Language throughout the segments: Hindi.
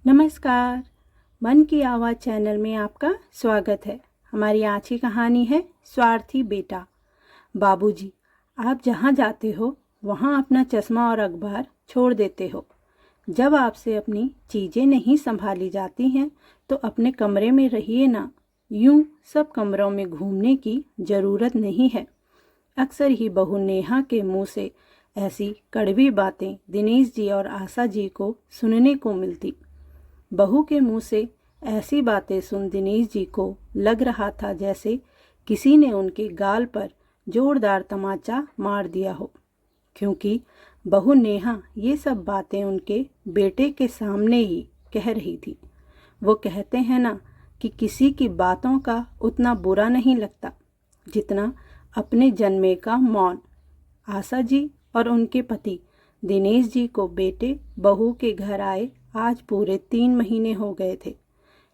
नमस्कार। मन की आवाज़ चैनल में आपका स्वागत है। हमारी आज की कहानी है स्वार्थी बेटा। बाबूजी, आप जहाँ जाते हो वहाँ अपना चश्मा और अखबार छोड़ देते हो। जब आपसे अपनी चीज़ें नहीं संभाली जाती हैं तो अपने कमरे में रहिए ना। यूं सब कमरों में घूमने की ज़रूरत नहीं है। अक्सर ही बहू नेहा के मुंह से ऐसी कड़वी बातें दिनेश जी और आशा जी को सुनने को मिलती। बहू के मुंह से ऐसी बातें सुन दिनेश जी को लग रहा था जैसे किसी ने उनके गाल पर जोरदार तमाचा मार दिया हो, क्योंकि बहू नेहा ये सब बातें उनके बेटे के सामने ही कह रही थी। वो कहते हैं ना कि किसी की बातों का उतना बुरा नहीं लगता जितना अपने जन्मे का मौन। आशा जी और उनके पति दिनेश जी को बेटे बहू के घर आए आज पूरे 3 महीने हो गए थे,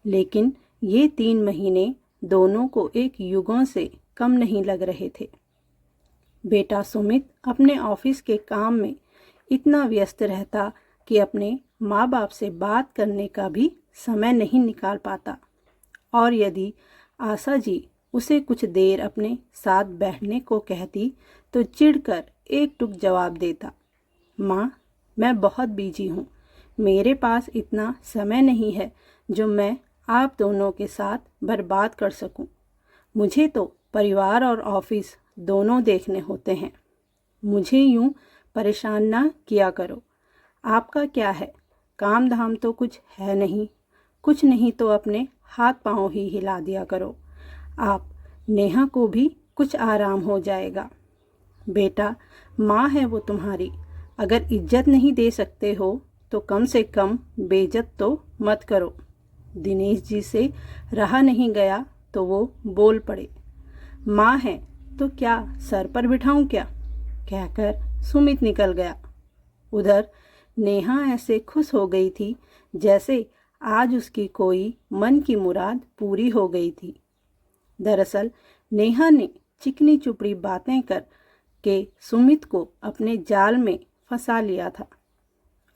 लेकिन ये 3 महीने दोनों को एक युगों से कम नहीं लग रहे थे। बेटा सुमित अपने ऑफिस के काम में इतना व्यस्त रहता कि अपने माँ बाप से बात करने का भी समय नहीं निकाल पाता, और यदि आशा जी उसे कुछ देर अपने साथ बैठने को कहती तो चिढ़कर एक टुक जवाब देता, माँ मैं बहुत बिजी हूँ, मेरे पास इतना समय नहीं है जो मैं आप दोनों के साथ बर्बाद कर सकूं। मुझे तो परिवार और ऑफिस दोनों देखने होते हैं। मुझे यूं परेशान ना किया करो। आपका क्या है, काम धाम तो कुछ है नहीं, कुछ नहीं तो अपने हाथ पांव ही हिला दिया करो। आप नेहा को भी कुछ आराम हो जाएगा। बेटा, माँ है वो तुम्हारी, अगर इज्जत नहीं दे सकते हो तो कम से कम बेइज्जत तो मत करो। दिनेश जी से रहा नहीं गया तो वो बोल पड़े, माँ है तो क्या सर पर बिठाऊं क्या, कहकर सुमित निकल गया। उधर नेहा ऐसे खुश हो गई थी जैसे आज उसकी कोई मन की मुराद पूरी हो गई थी। दरअसल नेहा ने चिकनी चुपड़ी बातें कर के सुमित को अपने जाल में फंसा लिया था।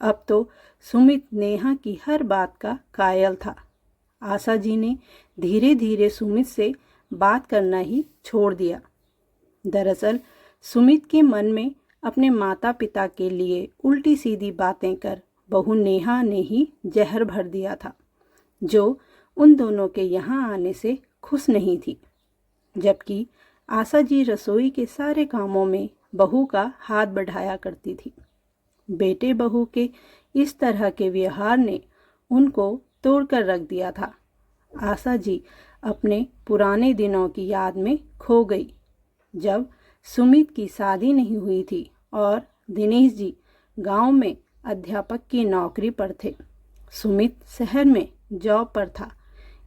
अब तो सुमित नेहा की हर बात का कायल था। आशा जी ने धीरे धीरे सुमित से बात करना ही छोड़ दिया। दरअसल सुमित के मन में अपने माता पिता के लिए उल्टी सीधी बातें कर बहू नेहा ने ही जहर भर दिया था, जो उन दोनों के यहाँ आने से खुश नहीं थी। जबकि आशा जी रसोई के सारे कामों में बहू का हाथ बढ़ाया करती थी। बेटे बहू के इस तरह के व्यवहार ने उनको तोड़कर रख दिया था। आशा जी अपने पुराने दिनों की याद में खो गई, जब सुमित की शादी नहीं हुई थी और दिनेश जी गांव में अध्यापक की नौकरी पर थे। सुमित शहर में जॉब पर था,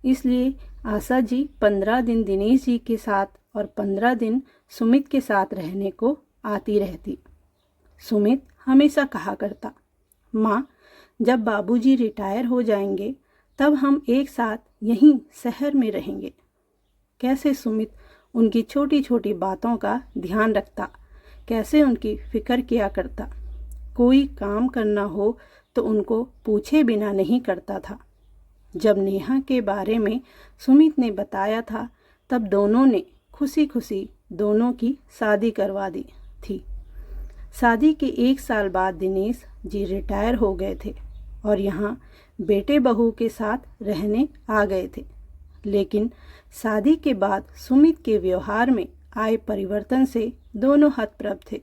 इसलिए आशा जी 15 दिन दिनेश जी के साथ और 15 दिन सुमित के साथ रहने को आती रहती। सुमित हमेशा कहा करता, माँ जब बाबूजी रिटायर हो जाएंगे तब हम एक साथ यहीं शहर में रहेंगे। कैसे सुमित उनकी छोटी छोटी बातों का ध्यान रखता, कैसे उनकी फिक्र किया करता। कोई काम करना हो तो उनको पूछे बिना नहीं करता था। जब नेहा के बारे में सुमित ने बताया था तब दोनों ने खुशी खुशी दोनों की शादी करवा दी थी। शादी के 1 साल बाद दिनेश जी रिटायर हो गए थे और यहाँ बेटे बहू के साथ रहने आ गए थे। लेकिन शादी के बाद सुमित के व्यवहार में आए परिवर्तन से दोनों हतप्रभ थे।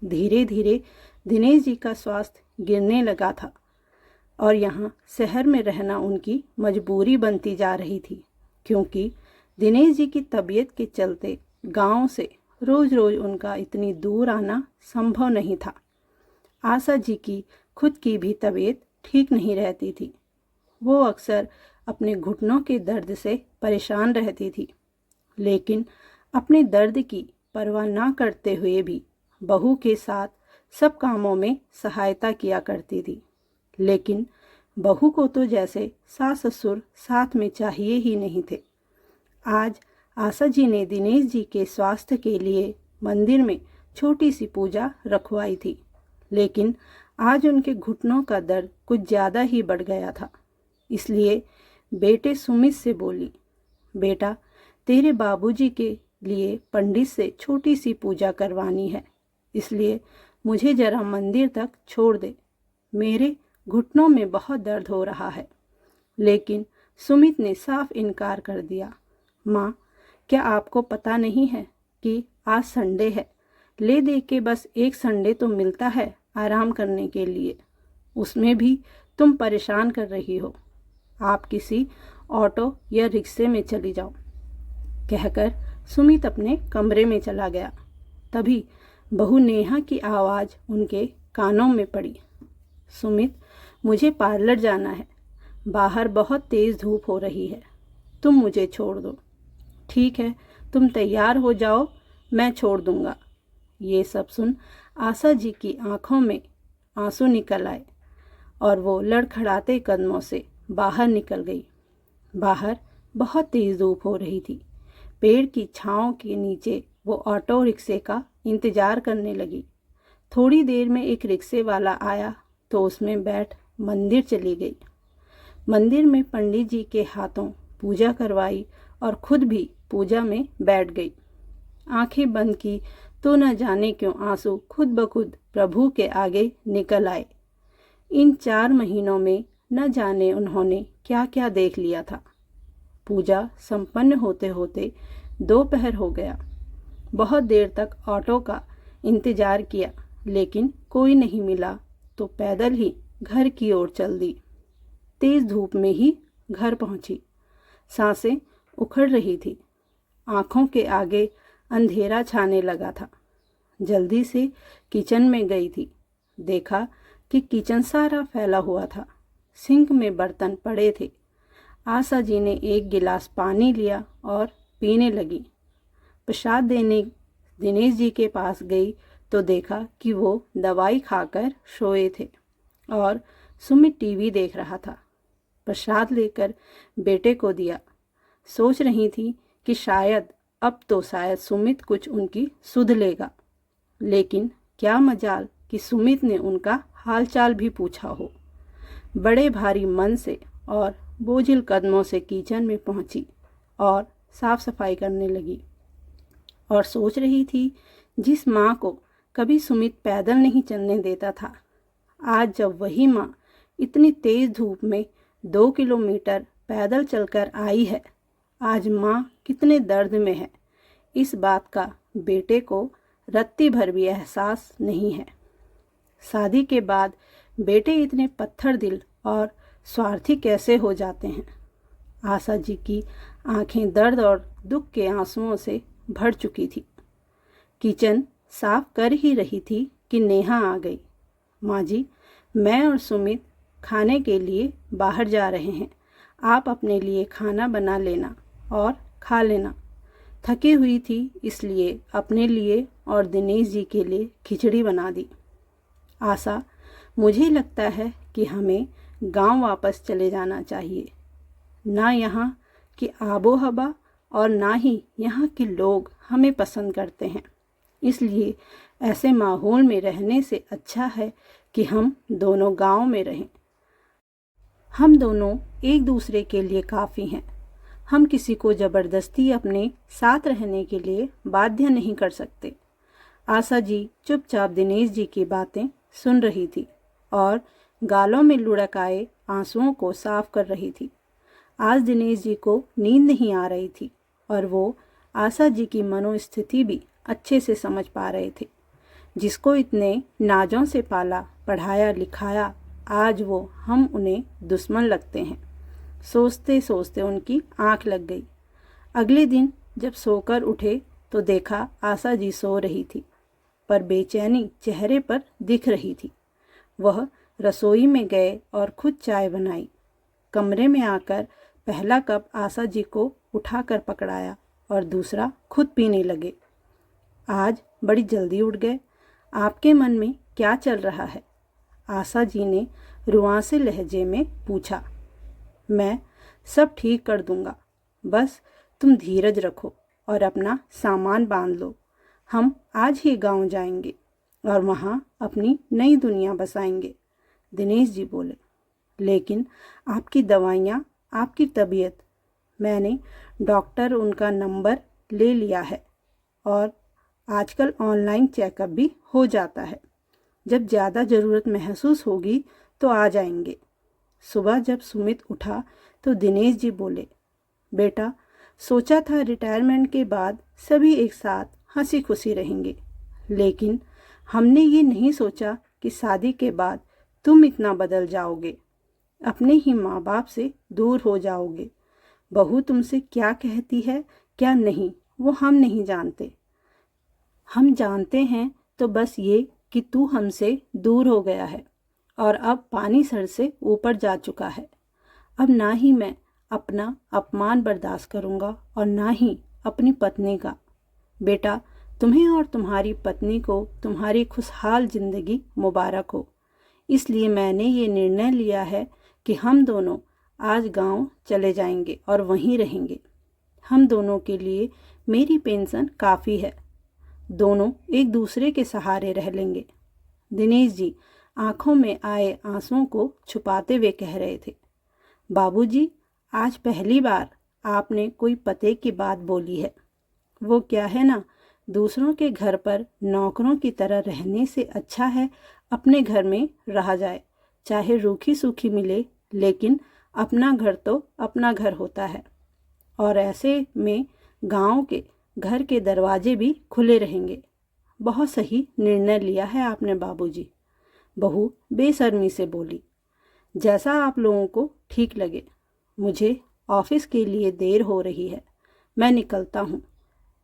धीरे धीरे दिनेश जी का स्वास्थ्य गिरने लगा था और यहाँ शहर में रहना उनकी मजबूरी बनती जा रही थी, क्योंकि दिनेश जी की तबीयत के चलते गांव से रोज रोज उनका इतनी दूर आना संभव नहीं था। आशा जी की खुद की भी तबीयत ठीक नहीं रहती थी। वो अक्सर अपने घुटनों के दर्द से परेशान रहती थी, लेकिन अपने दर्द की परवाह ना करते हुए भी बहू के साथ सब कामों में सहायता किया करती थी। लेकिन बहू को तो जैसे सास ससुर साथ में चाहिए ही नहीं थे। आज आशा जी ने दिनेश जी के स्वास्थ्य के लिए मंदिर में छोटी सी पूजा रखवाई थी, लेकिन आज उनके घुटनों का दर्द कुछ ज़्यादा ही बढ़ गया था। इसलिए बेटे सुमित से बोली, बेटा तेरे बाबूजी के लिए पंडित से छोटी सी पूजा करवानी है, इसलिए मुझे जरा मंदिर तक छोड़ दे। मेरे घुटनों में बहुत दर्द हो रहा है। लेकिन सुमित ने साफ इनकार कर दिया। माँ, क्या आपको पता नहीं है कि आज संडे है? ले दे के बस एक संडे तो मिलता है आराम करने के लिए, उसमें भी तुम परेशान कर रही हो। आप किसी ऑटो या रिक्शे में चली जाओ। कहकर सुमित अपने कमरे में चला गया। तभी बहू नेहा की आवाज़ उनके कानों में पड़ी, सुमित, मुझे पार्लर जाना है, बाहर बहुत तेज़ धूप हो रही है, तुम मुझे छोड़ दो। ठीक है, तुम तैयार हो जाओ, मैं छोड़ दूंगा। ये सब सुन आशा जी की आंखों में आंसू निकल आए और वो लड़खड़ाते कदमों से बाहर निकल गई। बाहर बहुत तेज़ धूप हो रही थी। पेड़ की छांव के नीचे वो ऑटो रिक्शे का इंतज़ार करने लगी। थोड़ी देर में एक रिक्शे वाला आया तो उसमें बैठ मंदिर चली गई। मंदिर में पंडित जी के हाथों पूजा करवाई और खुद भी पूजा में बैठ गई। आंखें बंद की तो न जाने क्यों आंसू खुद ब खुद प्रभु के आगे निकल आए। इन 4 महीनों में न जाने उन्होंने क्या क्या देख लिया था। पूजा संपन्न होते होते दोपहर हो गया। बहुत देर तक ऑटो का इंतजार किया, लेकिन कोई नहीं मिला तो पैदल ही घर की ओर चल दी। तेज धूप में ही घर पहुंची। सांसें उखड़ रही थी। आंखों के आगे अंधेरा छाने लगा था। जल्दी से किचन में गई थी। देखा कि किचन सारा फैला हुआ था। सिंक में बर्तन पड़े थे। आशा जी ने एक गिलास पानी लिया और पीने लगी। प्रसाद देने दिनेश जी के पास गई तो देखा कि वो दवाई खाकर सोए थे और सुमित टीवी देख रहा था। प्रसाद लेकर बेटे को दिया। सोच रही थी कि शायद सुमित कुछ उनकी सुध लेगा, लेकिन क्या मजाल कि सुमित ने उनका हालचाल भी पूछा हो। बड़े भारी मन से और बोझिल कदमों से किचन में पहुंची और साफ सफाई करने लगी और सोच रही थी, जिस माँ को कभी सुमित पैदल नहीं चलने देता था, आज जब वही माँ इतनी तेज धूप में 2 किलोमीटर पैदल चलकर आई है, आज माँ कितने दर्द में है, इस बात का बेटे को रत्ती भर भी एहसास नहीं है। शादी के बाद बेटे इतने पत्थर दिल और स्वार्थी कैसे हो जाते हैं। आशा जी की आंखें दर्द और दुख के आंसुओं से भर चुकी थी। किचन साफ कर ही रही थी कि नेहा आ गई। माँ जी, मैं और सुमित खाने के लिए बाहर जा रहे हैं, आप अपने लिए खाना बना लेना और खा लेना। थकी हुई थी इसलिए अपने लिए और दिनेश जी के लिए खिचड़ी बना दी। आशा, मुझे लगता है कि हमें गांव वापस चले जाना चाहिए। ना यहाँ की आबो हवा और ना ही यहाँ के लोग हमें पसंद करते हैं, इसलिए ऐसे माहौल में रहने से अच्छा है कि हम दोनों गांव में रहें। हम दोनों एक दूसरे के लिए काफ़ी हैं। हम किसी को ज़बरदस्ती अपने साथ रहने के लिए बाध्य नहीं कर सकते। आशा जी चुपचाप दिनेश जी की बातें सुन रही थी और गालों में लुढ़क आए आंसुओं को साफ कर रही थी। आज दिनेश जी को नींद नहीं आ रही थी और वो आशा जी की मनोस्थिति भी अच्छे से समझ पा रहे थे। जिसको इतने नाजों से पाला पढ़ाया लिखाया, आज वो हम उन्हें दुश्मन लगते हैं। सोचते सोचते उनकी आंख लग गई। अगले दिन जब सोकर उठे तो देखा आशा जी सो रही थी, पर बेचैनी चेहरे पर दिख रही थी। वह रसोई में गए और खुद चाय बनाई। कमरे में आकर पहला कप आशा जी को उठाकर पकड़ाया और दूसरा खुद पीने लगे। आज बड़ी जल्दी उठ गए, आपके मन में क्या चल रहा है? आशा जी ने रुआंसे लहजे में पूछा। मैं सब ठीक कर दूंगा, बस तुम धीरज रखो और अपना सामान बांध लो। हम आज ही गांव जाएंगे और वहाँ अपनी नई दुनिया बसाएंगे। दिनेश जी बोले, लेकिन आपकी दवाइयाँ, आपकी तबीयत, मैंने डॉक्टर उनका नंबर ले लिया है और आजकल ऑनलाइन चेकअप भी हो जाता है। जब ज़्यादा ज़रूरत महसूस होगी तो आ जाएंगे। सुबह जब सुमित उठा तो दिनेश जी बोले, बेटा, सोचा था रिटायरमेंट के बाद सभी एक साथ हंसी खुशी रहेंगे, लेकिन हमने ये नहीं सोचा कि शादी के बाद तुम इतना बदल जाओगे, अपने ही माँ बाप से दूर हो जाओगे। बहू तुमसे क्या कहती है क्या नहीं वो हम नहीं जानते। हम जानते हैं तो बस ये कि तू हमसे दूर हो गया है और अब पानी सर से ऊपर जा चुका है। अब ना ही मैं अपना अपमान बर्दाश्त करूँगा और ना ही अपनी पत्नी का। बेटा, तुम्हें और तुम्हारी पत्नी को तुम्हारी खुशहाल जिंदगी मुबारक हो। इसलिए मैंने ये निर्णय लिया है कि हम दोनों आज गांव चले जाएंगे और वहीं रहेंगे। हम दोनों के लिए मेरी पेंशन काफ़ी है। दोनों एक दूसरे के सहारे रह लेंगे। दिनेश जी आंखों में आए आंसुओं को छुपाते हुए कह रहे थे, बाबूजी, आज पहली बार आपने कोई पते की बात बोली है। वो क्या है ना, दूसरों के घर पर नौकरों की तरह रहने से अच्छा है अपने घर में रहा जाए, चाहे रूखी सूखी मिले, लेकिन अपना घर तो अपना घर होता है। और ऐसे में गांव के घर के दरवाजे भी खुले रहेंगे। बहुत सही निर्णय लिया है आपने बाबूजी। बहू बेशर्मी से बोली, जैसा आप लोगों को ठीक लगे। मुझे ऑफिस के लिए देर हो रही है, मैं निकलता हूँ।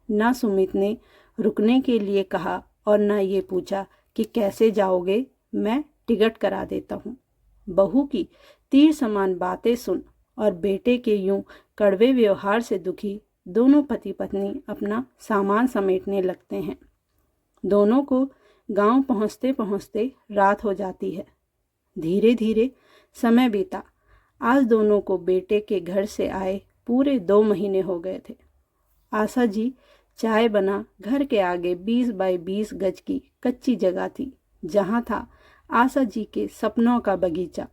ना सुमित ने रुकने के लिए कहा और ना ये पूछा कि कैसे जाओगे, मैं टिकट करा देता हूँ। बहू की तीर समान बातें सुन और बेटे के यूं कड़वे व्यवहार से दुखी दोनों पति पत्नी अपना सामान समेटने लगते हैं। दोनों को गांव पहुंचते पहुंचते रात हो जाती है। धीरे धीरे समय बीता। आज दोनों को बेटे के घर से आए पूरे 2 महीने हो गए थे। आशा जी चाय बना घर के आगे 20 बाई 20 गज की कच्ची जगह थी, जहाँ था आशा जी के सपनों का बगीचा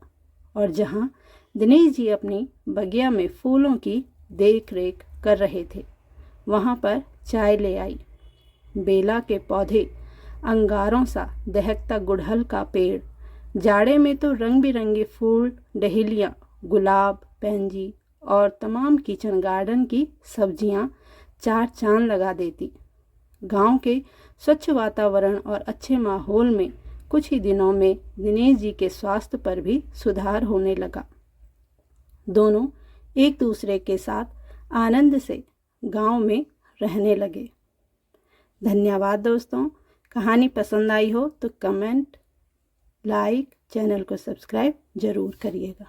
और जहाँ दिनेश जी अपनी बगिया में फूलों की देख रेख कर रहे थे। वहाँ पर चाय ले आई। बेला के पौधे, अंगारों सा दहकता गुड़हल का पेड़, जाड़े में तो रंग बिरंगे फूल, डहेलिया, गुलाब, पैंजी और तमाम किचन गार्डन की सब्जियां चार चांद लगा देती। गांव के स्वच्छ वातावरण और अच्छे माहौल में कुछ ही दिनों में दिनेश जी के स्वास्थ्य पर भी सुधार होने लगा। दोनों एक दूसरे के साथ आनंद से गांव में रहने लगे। धन्यवाद दोस्तों। कहानी पसंद आई हो तो कमेंट, लाइक, चैनल को सब्सक्राइब जरूर करिएगा।